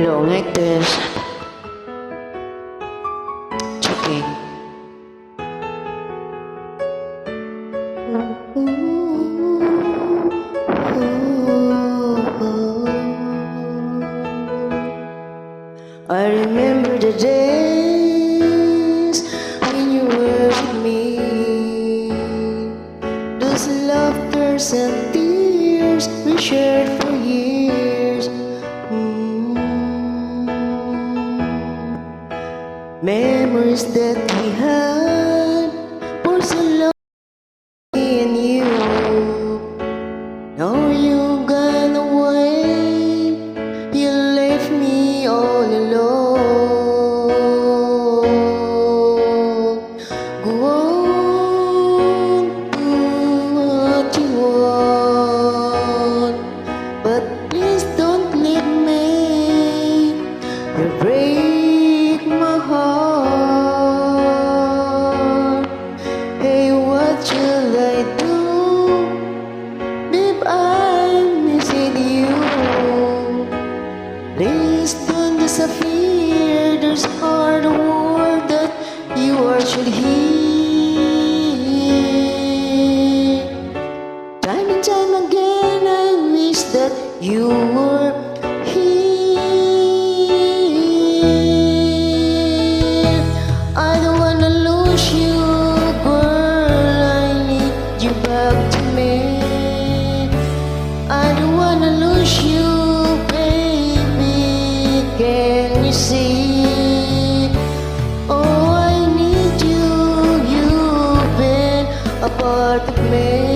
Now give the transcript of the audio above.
long like this. It's okay. I remember the days when you were with me, those laughters and tears we shared for years. Memories that we had for so long, me and you. Now you gone away, you left me all alone. Go on, do what you want, but please don't leave me. You break my heart. Hey, what should I do? Babe, I'm missing you. Please don't disappear. There's hard word that you are should hear. Time and time again, I wish that you were here. I don't wanna lose you, girl. I need you back to me. I don't wanna lose you, baby. Can you see? Oh, I need you. You've been a part of me.